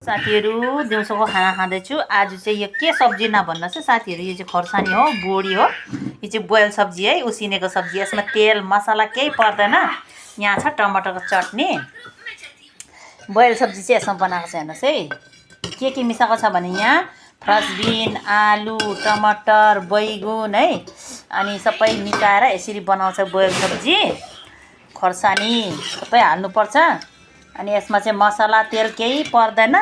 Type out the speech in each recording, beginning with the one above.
साथीहरू दिउँसोको खाना खाँदैछु। आज चाहिँ यो के सब्जी नभन्नुहोस् है साथीहरू, यो चाहिँ खोर्सानी हो, बोडी हो। यो चाहिँ बोइल सब्जी है, उसिनेको सब्जी। यसमा तेल मसला केही पर्दैन। यहाँ छ टमाटरको चटनी। बोइल सब्जी चाहिँ यसमा बनाएको छ। हेर्नुहोस् है के मिसाएको छ भने यहाँ फ्रेन्चबिन, आलु, टमाटर, बैगुन है, अनि सबै मिसाएर यसरी बनाउँछ बोइल सब्जी। खोर्सानी सबै हाल्नुपर्छ। अनि यसमा चाहिँ मसला तेल केही पर्दैन।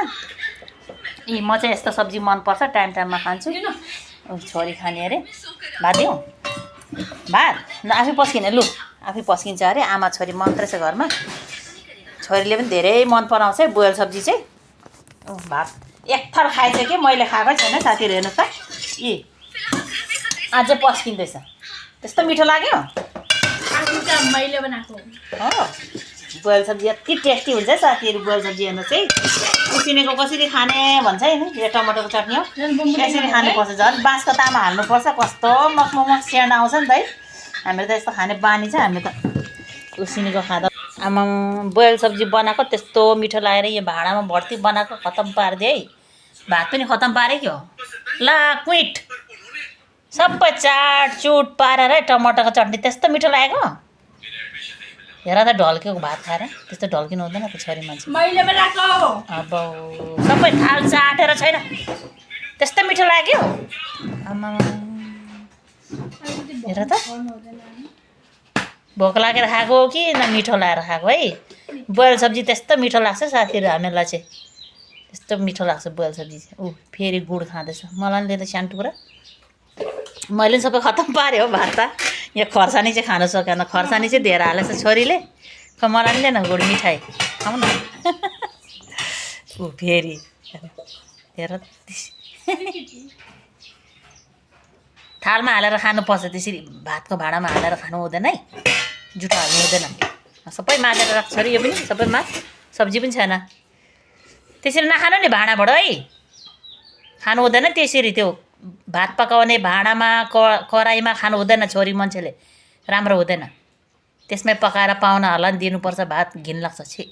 म चाहिँ यस्तो सब्जी मनपर्छ, टाइम टाइममा खान्छु। छोरी खाने अरे। भात दिउँ? भात ल आफै पस्किने, लु आफै पस्किन्छ अरे। आमा छोरी मात्रै छ घरमा। छोरीले पनि धेरै मन पराउँछ है बोइल सब्जी चाहिँ। भात एक थर खाइसक्यो, मैले खाएकै छैन साथीहरू। हेर्नुहोस् त, अझै पस्किँदैछ। त्यस्तो मिठो लाग्यो मैले बनाएको हो। बोइल सब्जी यति टेस्टी हुन्छ है साथीहरू। बोइल सब्जी हेर्नुहोस् है, उसिनेको कसरी खाने भन्छ है। यो टमाटरको चटनी हो, यसरी खानुपर्छ। झन् बाँसको तामा हाल्नुपर्छ, कस्तो मखमख सेन्ट आउँछ नि त है। हामीहरू त यस्तो खाने बानी छ। हामी त उसिनेको खाँदा आमा बोइल सब्जी बनाएको त्यस्तो मिठो लागेर यो भाँडामा भर्ती बनाएको खतम पारिदियो है। भात पनि खतम पारे क्या हो। ला क्विट सबै चाटचुट पारेर है टमाटरको चटनी त्यस्तो मिठो लागेको। हेर त ढल्केको भात खाएर त्यस्तो ढल्किनु हुँदैन त छोरी मान्छे। मैले बनाएको अब सबै थाल चाटेर छैन, त्यस्तो मिठो लाग्यो। आमा हेर त, भोक लागेर खाएको हो कि न मिठो लागेर खाएको है। बोइल सब्जी त्यस्तो मिठो लाग्छ साथीहरू। हामीलाई चाहिँ त्यस्तो मिठो लाग्छ बोइल सब्जी चाहिँ। फेरि गुड खाँदैछ। मलाई पनि लिएर सानो टुक्रा। मैले पनि सबै खतम पारेँ हो भात त। यो खोर्सानी चाहिँ खानु सकेन। खोर्सानी चाहिँ धेरै हालेको छ छोरीले। मलाई पनि लिएन गुड मिठाई खाउँ न। फेरि हेर थालमा हालेर खानुपर्छ त्यसरी। भातको भाँडामा हालेर खानु हुँदैन है, जुठो हाल्नु हुँदैन। सबै माझेर राख्छ अरे। यो पनि सबै माझ, सब्जी पनि छैन। त्यसरी नखानु नि भाँडाबाट है, खानु हुँदैन त्यसरी। त्यो भात पकाउने भाँडामा कराईमा खानु हुँदैन। छोरी मान्छेले राम्रो हुँदैन। त्यसमै पकाएर पाहुनाहरूलाई पनि दिनुपर्छ भात। घिन लाग्छ छि।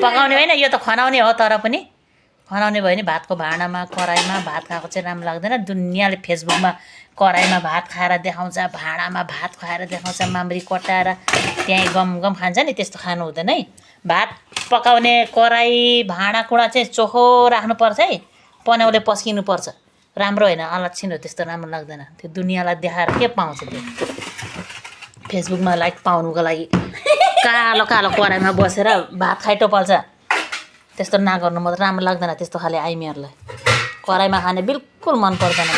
पकाउने होइन, यो त खनाउने हो। तर पनि खनाउने भयो भने भातको भाँडामा कराईमा भात खाएको चाहिँ राम्रो लाग्दैन। दुनियाँले फेसबुकमा कराईमा भात खाएर देखाउँछ, भाँडामा भात खाएर देखाउँछ, माम्री कटाएर त्यहीँ गम खान्छ नि। त्यस्तो खानु हुँदैन है। भात पकाउने कराई भाँडाकुँडा चाहिँ चोखो राख्नुपर्छ है। पन्याउले पस्किनुपर्छ। राम्रो होइन, अलक्षिण हो। त्यस्तो राम्रो लाग्दैन। त्यो दुनियाँलाई देखाएर के पाउँछ त्यो। फेसबुकमा लाइक पाउनुको लागि कालो कालो कराईमा बसेर भात खाइटो पाल्छ। त्यस्तो नगर्नु, म त राम्रो लाग्दैन त्यस्तो खाले आइमीहरूलाई। कराईमा खाने बिल्कुल मन पर्दैन।